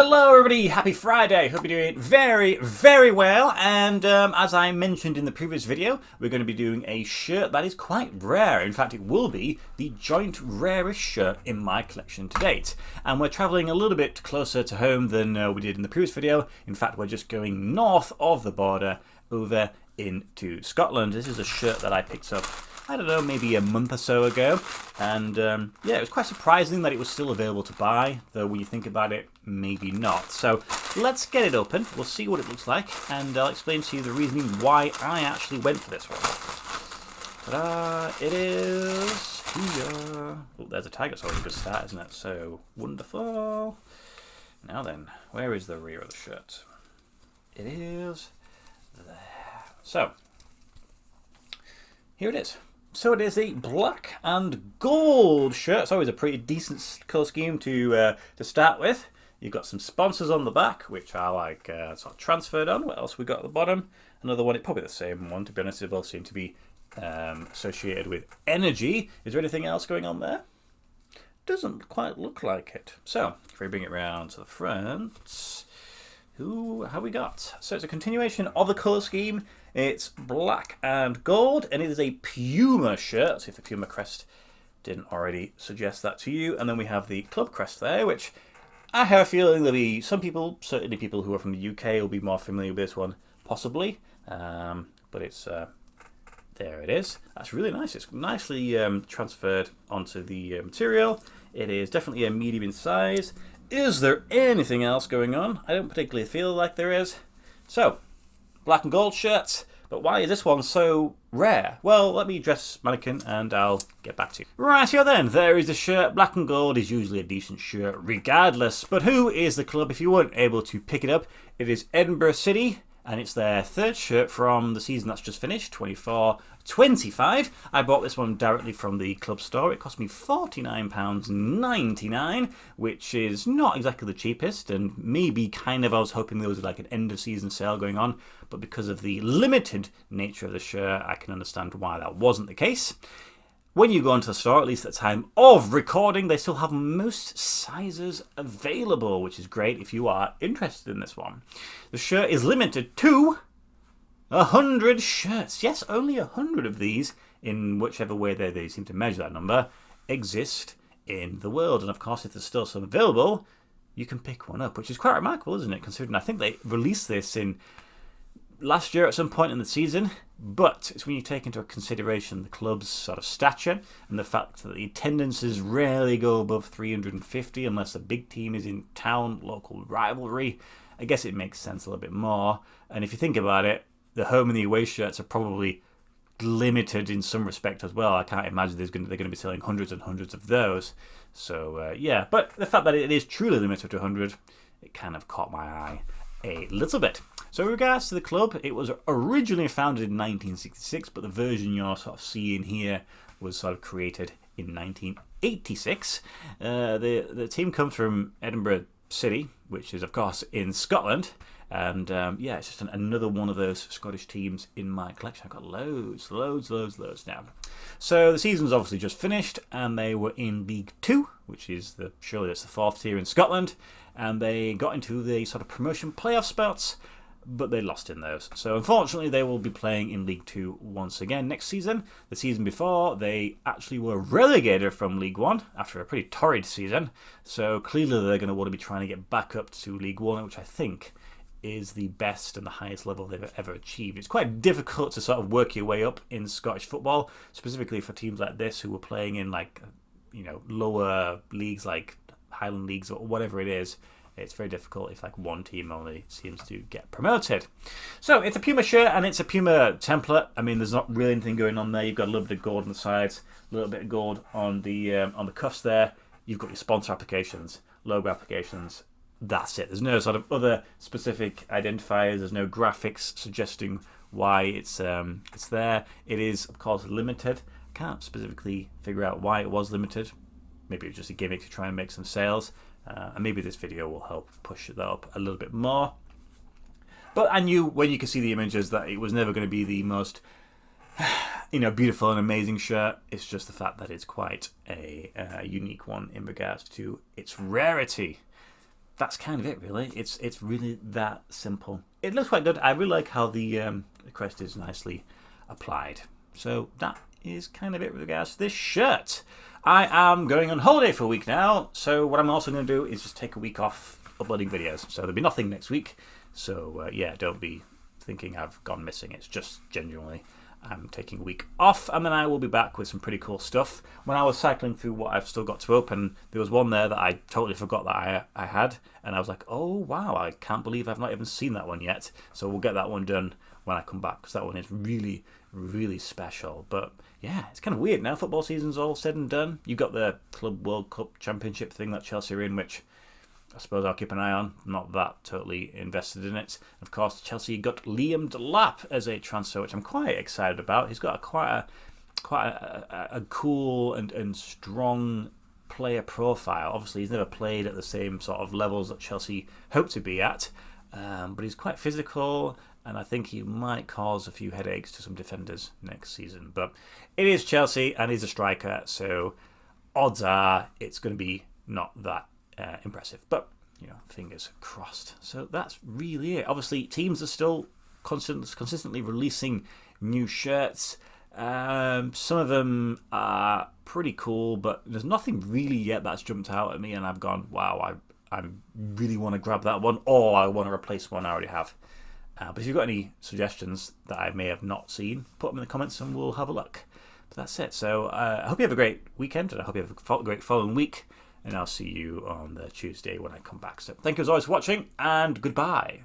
Hello everybody, happy Friday, hope you're doing very well, and as I mentioned in the previous video, we're going to be doing a shirt that is quite rare. In fact, it will be the joint rarest shirt in my collection to date, and we're travelling a little bit closer to home than we did in the previous video. In fact, we're just going north of the border over into Scotland. This is a shirt that I picked up, I don't know, maybe a month or so ago, and yeah, it was quite surprising that it was still available to buy, though when you think about it, maybe not. So let's get it open, we'll see what it looks like, and I'll explain to you the reasoning why I actually went for this one. Ta-da! It is here. Oh, there's a tag, that's always a good start, isn't it? So wonderful. Now then, where is the rear of the shirt? It is there. So, here it is. So it is a black and gold shirt. It's always a pretty decent colour scheme to start with. You've got some sponsors on the back, which are like sort of transferred on. What else we got at the bottom? Another one, probably the same one, to be honest. They both seem to be associated with energy. Is there anything else going on there? Doesn't quite look like it. So, if we bring it round to the front, who have we got? So it's a continuation of the colour scheme. It's black and gold, and it is a Puma shirt. Let's see if the Puma crest didn't already suggest that to you. And then we have the club crest there, which I have a feeling there'll be some people, certainly people who are from the UK, will be more familiar with this one, possibly. But it's there it is. That's really nice. It's nicely transferred onto the material. It is definitely a medium in size. Is there anything else going on? I don't particularly feel like there is. So, black and gold shirts, but why is this one so rare? Well, let me dress mannequin and I'll get back to you. Right, here then, there is the shirt. Black and gold is usually a decent shirt regardless, but who is the club if you weren't able to pick it up? It is Edinburgh City, and it's their third shirt from the season that's just finished, 24-25. I bought this one directly from the club store. It cost me £49.99, which is not exactly the cheapest, and maybe kind of I was hoping there was like an end of season sale going on, but because of the limited nature of the shirt, I can understand why that wasn't the case. When you go into the store, at least at the time of recording, they still have most sizes available, which is great if you are interested in this one. The shirt is limited to 100 shirts. Yes, only 100 of these, in whichever way they seem to measure that number, exist in the world. And of course, if there's still some available, you can pick one up, which is quite remarkable, isn't it? Considering I think they released this in last year at some point in the season, but it's when you take into consideration the club's sort of stature and the fact that the attendances rarely go above 350 unless a big team is in town, local rivalry. I guess it makes sense a little bit more. And if you think about it, the home and the away shirts are probably limited in some respect as well. I can't imagine they're going to be selling hundreds and hundreds of those. So yeah, but the fact that it is truly limited to 100, it kind of caught my eye a little bit. So in regards to the club, it was originally founded in 1966, but the version you're sort of seeing here was sort of created in 1986. The team comes from Edinburgh City, which is of course in Scotland, and yeah, it's just another one of those Scottish teams in my collection. I've got loads now. So the season's obviously just finished, and they were in League 2, which is surely that's the fourth tier in Scotland, and they got into the sort of promotion playoff spots, but they lost in those. So unfortunately, they will be playing in League 2 once again next season. The season before, they actually were relegated from League 1 after a pretty torrid season. So clearly, they're going to want to be trying to get back up to League 1, which I think is the best and the highest level they've ever achieved. It's quite difficult to sort of work your way up in Scottish football, specifically for teams like this who were playing in like, you know, lower leagues like Highland Leagues or whatever it is. It's very difficult if like one team only seems to get promoted. So it's a Puma shirt and it's a Puma template. I mean, there's not really anything going on there. You've got a little bit of gold on the sides, a little bit of gold on the cuffs there. You've got your sponsor applications, logo applications. That's it. There's no sort of other specific identifiers. There's no graphics suggesting why it's there. It is of course limited. Can't specifically figure out why it was limited. Maybe it was just a gimmick to try and make some sales. And maybe this video will help push that up a little bit more. But I knew when you could see the images that it was never going to be the most, beautiful and amazing shirt. It's just the fact that it's quite a unique one in regards to its rarity. that's kind of it, really. It's really that simple. It looks quite good. I really like how the crest is nicely applied. So that is kind of it with regards to this shirt. I am going on holiday for a week now, so what I'm also going to do is just take a week off uploading videos. So there'll be nothing next week. So yeah, don't be thinking I've gone missing. It's just genuinely I'm taking a week off, and then I will be back with some pretty cool stuff. When I was cycling through what I've still got to open, there was one there that I totally forgot that I had, and I was like, oh wow, I can't believe I've not even seen that one yet. So we'll get that one done when I come back, because that one is really, really special. But yeah, it's kind of weird now. Football season's all said and done. You've got the Club World Cup Championship thing that Chelsea are in, which I suppose I'll keep an eye on. I'm not that totally invested in it. Of course, Chelsea got Liam Delap as a transfer, which I'm quite excited about. He's got quite a cool and strong player profile. Obviously, he's never played at the same sort of levels that Chelsea hope to be at, but he's quite physical, and I think he might cause a few headaches to some defenders next season. But it is Chelsea, and he's a striker, so odds are it's going to be not that impressive, but fingers crossed. So that's really it. Obviously, teams are still consistently releasing new shirts. Some of them are pretty cool, but there's nothing really yet that's jumped out at me and I've gone, wow, I really want to grab that one, or I want to replace one I already have. But if you've got any suggestions that I may have not seen, put them in the comments and we'll have a look. But that's it. So I hope you have a great weekend, and I hope you have a great following week. And I'll see you on the Tuesday when I come back. So thank you as always for watching, and goodbye.